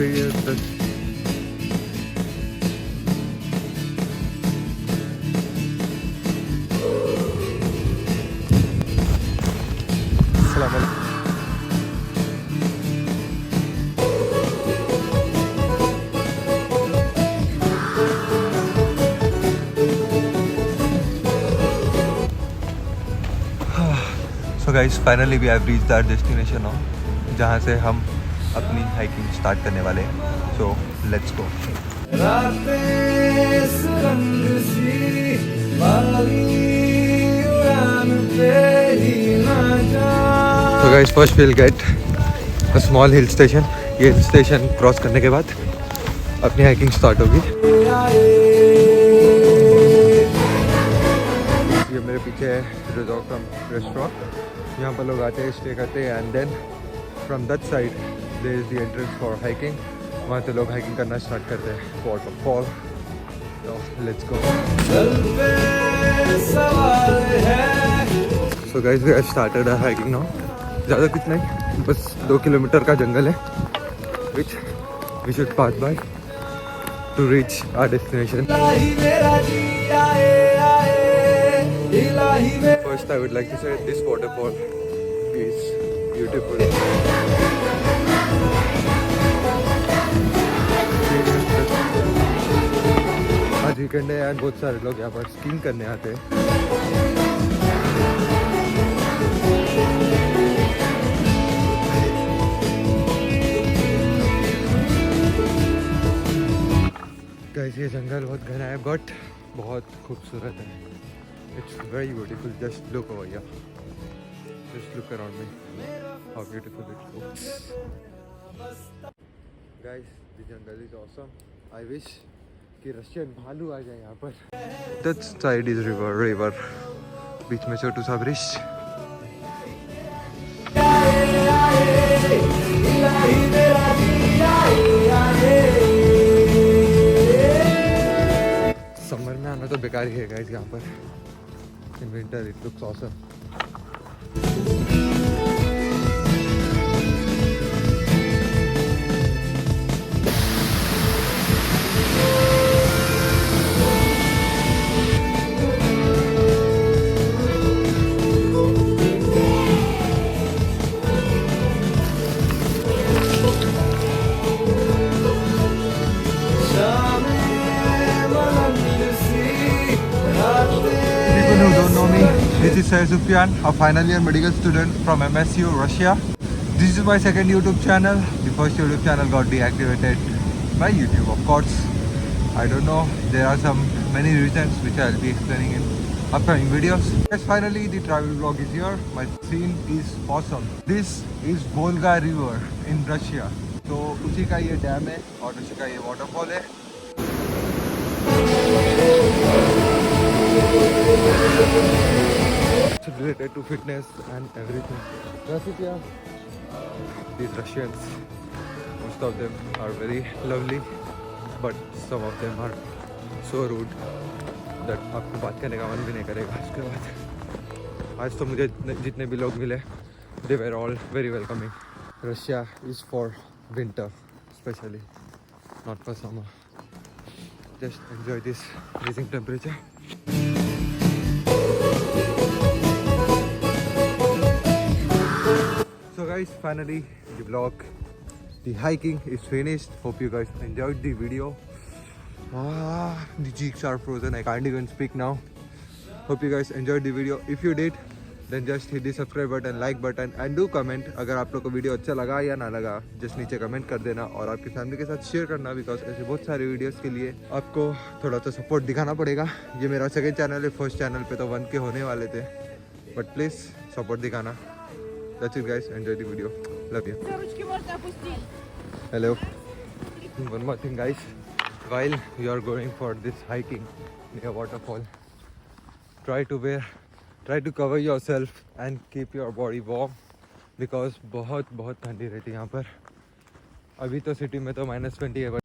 So guys, finally we have reached our destination now, जहाँ से हम अपनी हाइकिंग स्टार्ट करने वाले हैं. So let's go. So guys, first we'll get a small hill station. ये हिल स्टेशन क्रॉस करने के बाद अपनी हाइकिंग स्टार्ट होगी. ये मेरे पीछे है रिजॉर्ट कम रेस्टोरेंट. यहाँ पर लोग आते हैं, स्टे करते हैं, and then from that side there is the entrance for hiking. वहाँ से लोग हाइकिंग करना स्टार्ट करते हैं. Waterfall. Let's go. So guys, we have started our hiking now. ज़्यादा कुछ नहीं, बस 2 किलोमीटर का जंगल है which we should pass by to reach our destination. First, I would like to say this waterfall is beautiful. आज weekend है and बहुत सारे लोग यहाँ पर स्कीइंग करने आते हैं. गाइस, ये जंगल बहुत घना है बट बहुत खूबसूरत है. It's very beautiful. Just look over here. Just look around me. How beautiful it looks. Guys, the jungle is awesome. I wish कि रशियन भालू आ जाए यहाँ पर. That side is river. बीच में छोटू सा ब्रिज. समर में आना तो बेकार ही है गाइस यहाँ पर. In winter it looks awesome. This is Syed Sufiyan, a final year medical student from MSU, Russia. This is my second YouTube channel. The first YouTube channel got deactivated by YouTube, of course. I don't know. There are many reasons which I'll be explaining in upcoming videos. Yes, finally the travel vlog is here. My scene is awesome. This is Volga River in Russia. तो उसी का ये dam है और उसी का ये waterfall है. Related to fitness and everything. These Russians, most of them are very lovely, but some of them are so rude that आपको बात करने का मन भी नहीं करेगा. उसके बाद आज तो मुझे जितने भी लोग मिले, they were all very welcoming. Russia is for winter, especially, not for summer. Just enjoy this freezing temperature. So guys, finally the vlog, the hiking is finished. Hope you guys enjoyed the video. The cheeks are frozen, I can't even speak now. Hope you guys enjoyed the video. If you did, then just hit the subscribe button, like button and do comment. अगर आप लोग को video अच्छा लगा या ना लगा, just नीचे कमेंट कर देना और आपकी फैमिली के साथ शेयर करना, बिकॉज ऐसे बहुत सारे वीडियोस के लिए आपको थोड़ा सा सपोर्ट दिखाना पड़ेगा. ये मेरा सेकंड चैनल है, फर्स्ट चैनल पे तो 1K होने वाले थे, बट प्लीज़ सपोर्ट दिखाना. That's it guys, enjoy the video, love you. Hello. One more thing guys, while you are going for this hiking near waterfall, try to cover yourself and keep your body warm because बहुत ठंडी रहती है यहाँ पर. अभी तो city में तो -20 है.